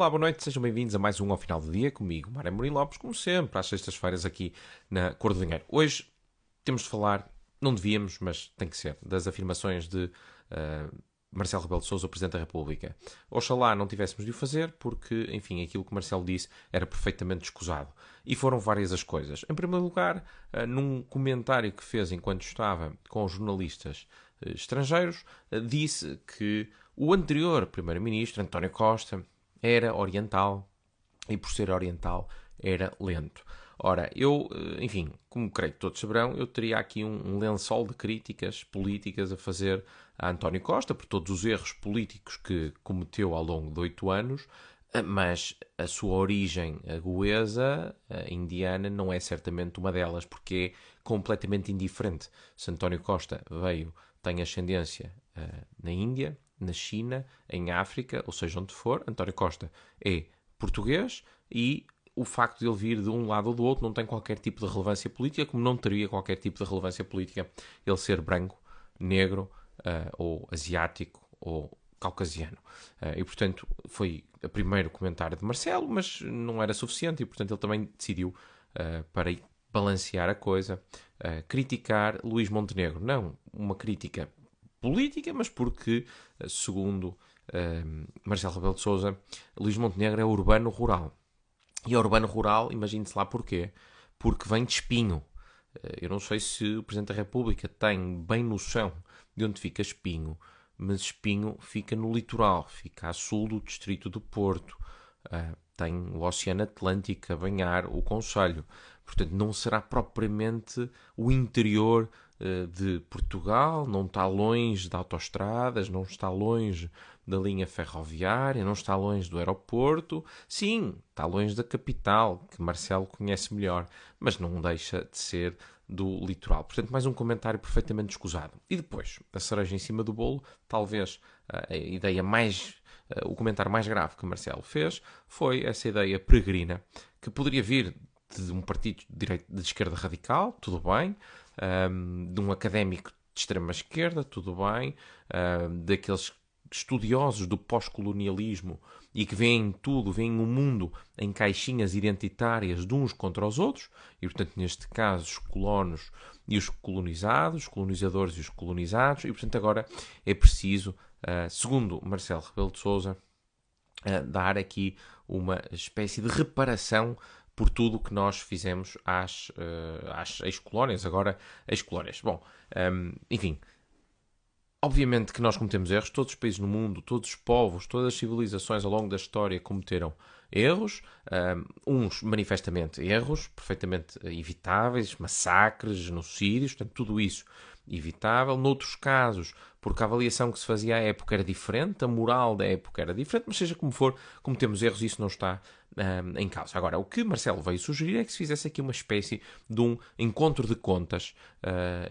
Olá, boa noite, sejam bem-vindos a mais um Ao Final do Dia, comigo, Mário Amorim Lopes, como sempre, às sextas-feiras aqui na Cor do Dinheiro. Hoje temos de falar, não devíamos, mas tem que ser, das afirmações de Marcelo Rebelo de Sousa, o Presidente da República. Oxalá não tivéssemos de o fazer, porque, enfim, aquilo que Marcelo disse era perfeitamente escusado. E foram várias as coisas. Em primeiro lugar, num comentário que fez enquanto estava com os jornalistas estrangeiros, disse que o anterior Primeiro-Ministro, António Costa, era oriental e, por ser oriental, era lento. Ora, enfim, como creio que todos saberão, eu teria aqui um lençol de críticas políticas a fazer a António Costa por todos os erros políticos que cometeu ao longo de 8 anos, mas a sua origem goesa, indiana, não é certamente uma delas, porque é completamente indiferente se António Costa tem ascendência na Índia, na China, em África, ou seja, onde for. António Costa é português e o facto de ele vir de um lado ou do outro não tem qualquer tipo de relevância política, como não teria qualquer tipo de relevância política ele ser branco, negro, ou asiático, ou caucasiano. E, portanto, foi o primeiro comentário de Marcelo, mas não era suficiente e, portanto, ele também decidiu, para balancear a coisa, criticar Luís Montenegro. Não uma crítica política, mas porque, segundo Marcelo Rebelo de Sousa, Luís Montenegro é urbano-rural. E é urbano-rural, imagine-se lá porquê. Porque vem de Espinho. Eu não sei se o Presidente da República tem bem noção de onde fica Espinho, mas Espinho fica no litoral, fica a sul do distrito do Porto. Tem o Oceano Atlântico a banhar o concelho. Portanto, não será propriamente o interior de Portugal, não está longe de autoestradas, não está longe da linha ferroviária, não está longe do aeroporto. Sim, está longe da capital, que Marcelo conhece melhor, mas não deixa de ser do litoral. Portanto, mais um comentário perfeitamente escusado. E depois, a cereja em cima do bolo, talvez a ideia mais... o comentário mais grave que Marcelo fez foi essa ideia peregrina, que poderia vir de um partido de esquerda radical, tudo bem, de um académico de extrema-esquerda, tudo bem, daqueles estudiosos do pós-colonialismo e que veem tudo, veem o mundo em caixinhas identitárias de uns contra os outros, e portanto neste caso os colonos e os colonizados, os colonizadores e os colonizados, e portanto agora é preciso, segundo Marcelo Rebelo de Sousa, dar aqui uma espécie de reparação por tudo o que nós fizemos às ex-colónias, agora ex-colónias. Bom, enfim, obviamente que nós cometemos erros, todos os países no mundo, todos os povos, todas as civilizações ao longo da história cometeram erros, uns manifestamente erros, perfeitamente evitáveis, massacres, genocídios, portanto tudo isso evitável. Noutros casos, porque a avaliação que se fazia à época era diferente, a moral da época era diferente, mas seja como for, cometemos erros e isso não está em causa. Agora, o que Marcelo veio sugerir é que se fizesse aqui uma espécie de um encontro de contas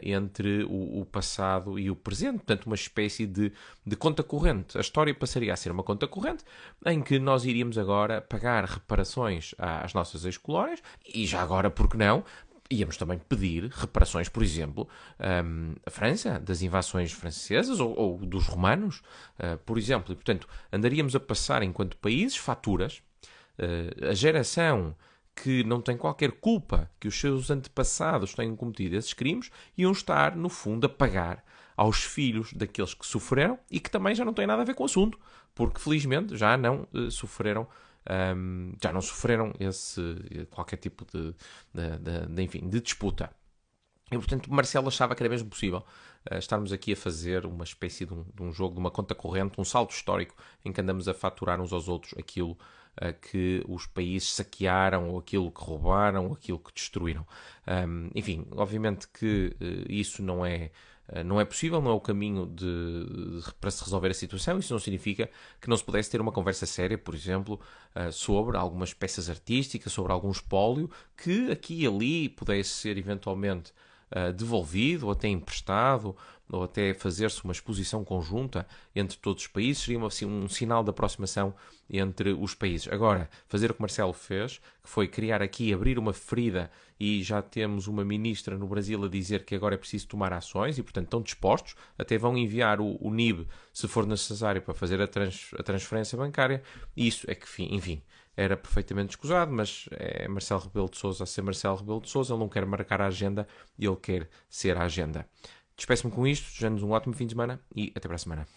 entre o passado e o presente, portanto uma espécie de conta corrente. A história passaria a ser uma conta corrente em que nós iríamos agora pagar reparações às nossas ex-colónias e já agora, por que não, íamos também pedir reparações, por exemplo, à França, das invasões francesas ou dos romanos, por exemplo. E, portanto, andaríamos a passar, enquanto países, faturas. A geração que não tem qualquer culpa que os seus antepassados tenham cometido esses crimes iam estar, no fundo, a pagar aos filhos daqueles que sofreram e que também já não têm nada a ver com o assunto, porque, felizmente, já não sofreram qualquer tipo de disputa. E, portanto, Marcelo achava que era mesmo possível estarmos aqui a fazer uma espécie de um jogo, de uma conta corrente, um salto histórico, em que andamos a faturar uns aos outros aquilo que os países saquearam, ou aquilo que roubaram, ou aquilo que destruíram. Enfim, obviamente que isso não é possível, não é o caminho para se resolver a situação. Isso não significa que não se pudesse ter uma conversa séria, por exemplo, sobre algumas peças artísticas, sobre algum espólio, que aqui e ali pudesse ser eventualmente devolvido ou até emprestado ou até fazer-se uma exposição conjunta entre todos os países, seria assim, um sinal de aproximação entre os países. Agora, fazer o que Marcelo fez, que foi criar aqui, abrir uma ferida, e já temos uma ministra no Brasil a dizer que agora é preciso tomar ações e, portanto, estão dispostos, até vão enviar o NIB, se for necessário, para fazer a transferência bancária. E isso é que, enfim, era perfeitamente escusado, mas é Marcelo Rebelo de Sousa a ser Marcelo Rebelo de Sousa, ele não quer marcar a agenda, ele quer ser a agenda. Despeço-me com isto, desejando-nos um ótimo fim de semana e até para a semana.